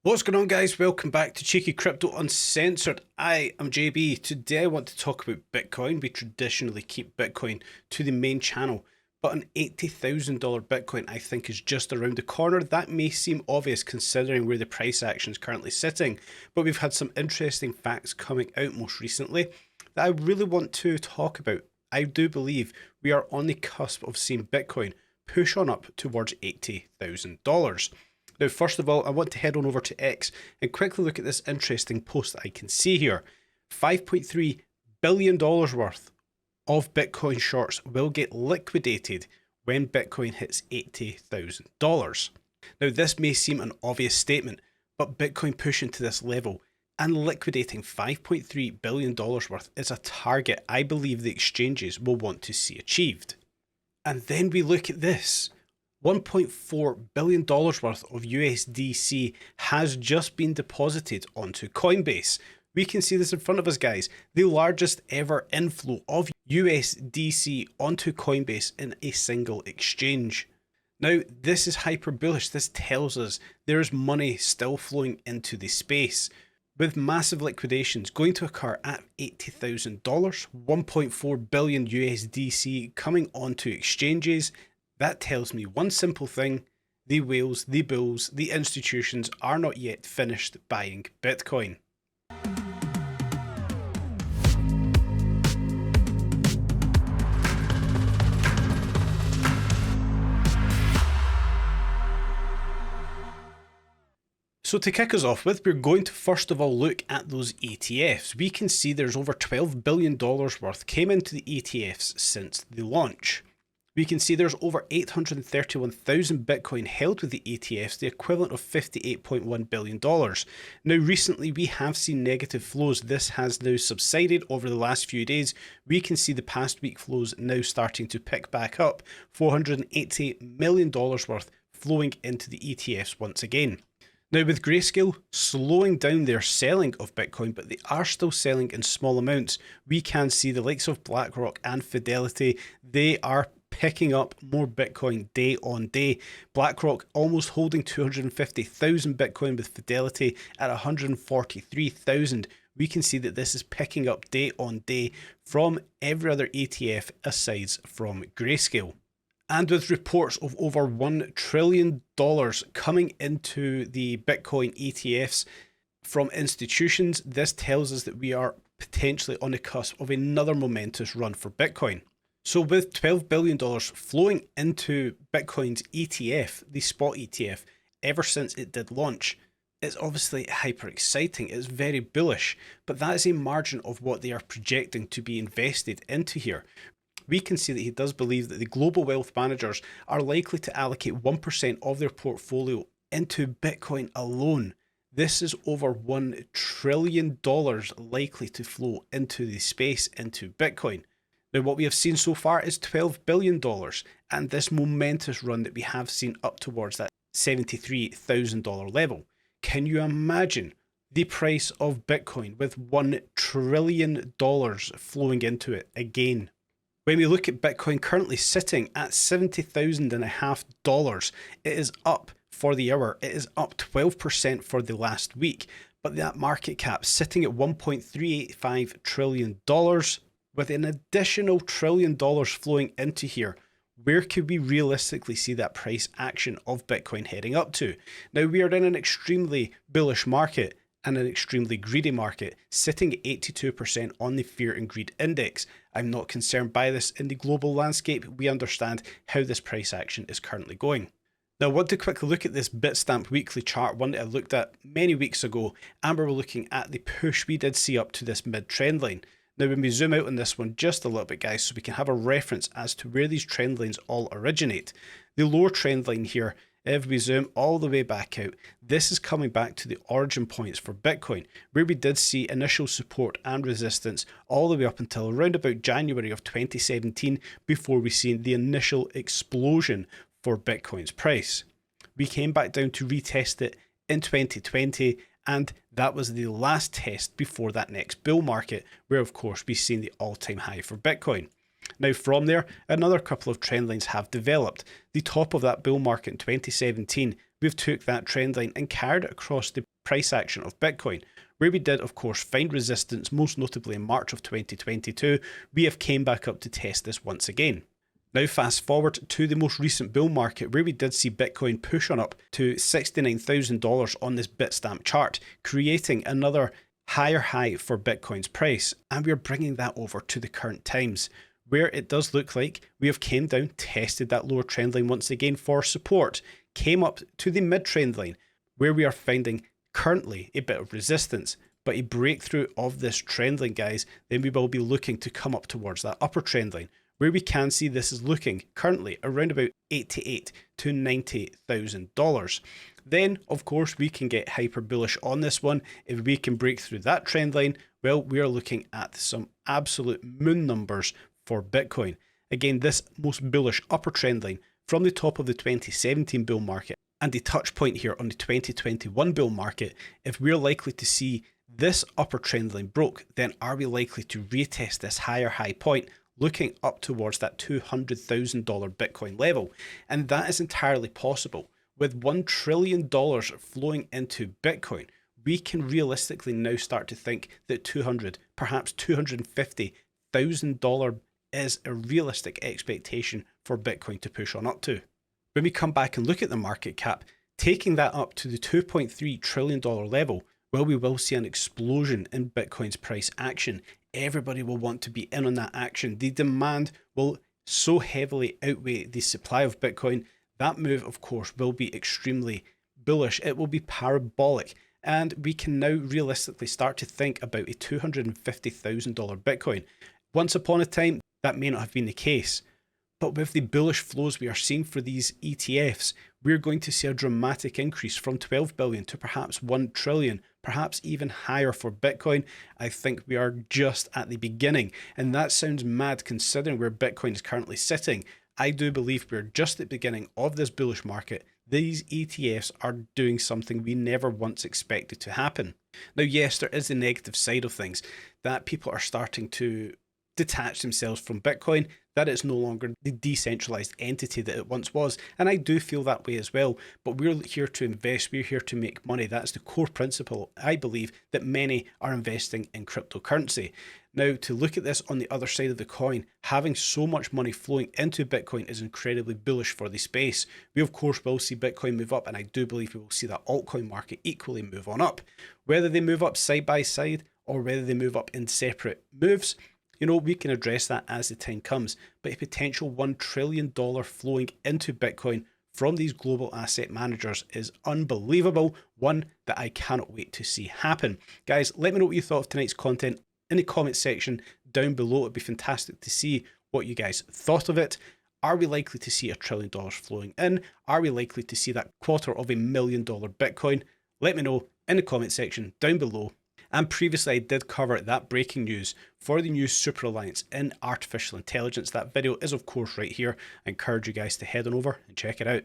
What's going on, guys? Welcome back to Cheeky Crypto Uncensored. I am JB. Today I want to talk about Bitcoin. We traditionally keep Bitcoin to the main channel, but an $80,000 Bitcoin I think is just around the corner. That may seem obvious considering where the price action is currently sitting, but we've had some interesting facts coming out most recently that I really want to talk about. I do believe we are on the cusp of seeing Bitcoin push on up towards $80,000. Now, first of all, I want to head on over to X and quickly look at this interesting post that I can see here. $5.3 billion worth of Bitcoin shorts will get liquidated when Bitcoin hits $80,000. Now, this may seem an obvious statement, but Bitcoin pushing to this level and liquidating $5.3 billion worth is a target I believe the exchanges will want to see achieved. And then we look at this. $1.4 billion worth of USDC has just been deposited onto Coinbase. We can see this in front of us, guys. The largest ever inflow of USDC onto Coinbase in a single exchange. Now, this is hyper bullish. This tells us there is money still flowing into the space. With massive liquidations going to occur at $80,000, 1.4 billion USDC coming onto exchanges, that tells me one simple thing: the whales, the bulls, the institutions are not yet finished buying Bitcoin. So to kick us off with, we're going to first of all look at those ETFs. We can see there's over $12 billion worth came into the ETFs since the launch. We can see there's over 831,000 Bitcoin held with the ETFs, the equivalent of $58.1 billion. Now, recently we have seen negative flows. This has now subsided over the last few days. We can see the past week flows now starting to pick back up. $488 million worth flowing into the ETFs once again. Now, with Grayscale slowing down their selling of Bitcoin, but they are still selling in small amounts, we can see the likes of BlackRock and Fidelity, they are picking up more Bitcoin day on day. BlackRock almost holding 250,000 Bitcoin, with Fidelity at 143,000. We can see that this is picking up day on day from every other ETF aside from Grayscale. And with reports of over $1 trillion coming into the Bitcoin ETFs from institutions, this tells us that we are potentially on the cusp of another momentous run for Bitcoin. So with $12 billion flowing into Bitcoin's ETF, the spot ETF, ever since it did launch, it's obviously hyper exciting. It's very bullish, but that is a margin of what they are projecting to be invested into here. We can see that he does believe that the global wealth managers are likely to allocate 1% of their portfolio into Bitcoin alone. This is over $1 trillion likely to flow into the space, into Bitcoin. Now, what we have seen so far is $12 billion, and this momentous run that we have seen up towards that $73,000 level. Can you imagine the price of Bitcoin with $1 trillion flowing into it again? When we look at Bitcoin currently sitting at $70,500, it is up for the hour. It is up 12% for the last week, but that market cap sitting at $1.385 trillion with an additional $1 trillion flowing into here. Where could we realistically see that price action of Bitcoin heading up to? Now, we are in an extremely bullish market and an extremely greedy market, sitting at 82% on the Fear and Greed Index. I'm not concerned by this in the global landscape. We understand how this price action is currently going. Now, I want to quickly look at this Bitstamp weekly chart, one that I looked at many weeks ago, and we're looking at the push we did see up to this mid-trend line. Now, when we zoom out on this one just a little bit, guys, so we can have a reference as to where these trend lines all originate. The lower trend line here, if we zoom all the way back out, this is coming back to the origin points for Bitcoin, where we did see initial support and resistance all the way up until around about January of 2017, before we seen the initial explosion for Bitcoin's price. We came back down to retest it in 2020, and that was the last test before that next bull market, where of course we've seen the all-time high for Bitcoin. Now, from there, another couple of trend lines have developed. The top of that bull market in 2017 we've took that trend line and carried it across the price action of Bitcoin, where we did of course find resistance, most notably in March of 2022. We have came back up to test this once again. Now fast forward to the most recent bull market, where we did see Bitcoin push on up to $69,000 on this Bitstamp chart, creating another higher high for Bitcoin's price, and we're bringing that over to the current times, where it does look like we have came down, tested that lower trend line once again for support, came up to the mid trend line, where we are finding currently a bit of resistance, but a breakthrough of this trend line, guys, then we will be looking to come up towards that upper trend line, where we can see this is looking currently around about $88,000 to $90,000. Then, of course, we can get hyper bullish on this one. If we can break through that trend line, well, we are looking at some absolute moon numbers for Bitcoin. Again, this most bullish upper trend line from the top of the 2017 bull market and the touch point here on the 2021 bull market. If we're likely to see this upper trend line broke, then are we likely to retest this higher high point, looking up towards that $200,000 Bitcoin level? And that is entirely possible. With $1 trillion flowing into Bitcoin, we can realistically now start to think that perhaps $250,000 is a realistic expectation for Bitcoin to push on up to. When we come back and look at the market cap, taking that up to the $2.3 trillion level, well, we will see an explosion in Bitcoin's price action. Everybody will want to be in on that action. The demand will so heavily outweigh the supply of Bitcoin. That move, of course, will be extremely bullish. It will be parabolic. And we can now realistically start to think about a $250,000 Bitcoin. Once upon a time, that may not have been the case. But with the bullish flows we are seeing for these ETFs, we're going to see a dramatic increase from 12 billion to perhaps 1 trillion, perhaps even higher for Bitcoin. I think we are just at the beginning, and that sounds mad considering where Bitcoin is currently sitting. I do believe we're just at the beginning of this bullish market. These ETFs are doing something we never once expected to happen. Now, yes, there is the negative side of things, that people are starting to detach themselves from Bitcoin, that it's no longer the decentralized entity that it once was. And I do feel that way as well, but we're here to invest, we're here to make money. That's the core principle, I believe, that many are investing in cryptocurrency. Now, to look at this on the other side of the coin, having so much money flowing into Bitcoin is incredibly bullish for the space. We, of course, will see Bitcoin move up, and I do believe we will see that altcoin market equally move on up. Whether they move up side by side or whether they move up in separate moves, you know, we can address that as the time comes. But a potential $1 trillion flowing into Bitcoin from these global asset managers is unbelievable. One that I cannot wait to see happen. Guys, let me know what you thought of tonight's content in the comment section down below. It'd be fantastic to see what you guys thought of it. Are we likely to see $1 trillion flowing in? Are we likely to see that $250,000 Bitcoin? Let me know in the comment section down below. And previously I did cover that breaking news for the new super alliance in artificial intelligence. That video is of course right here. I encourage you guys to head on over and check it out.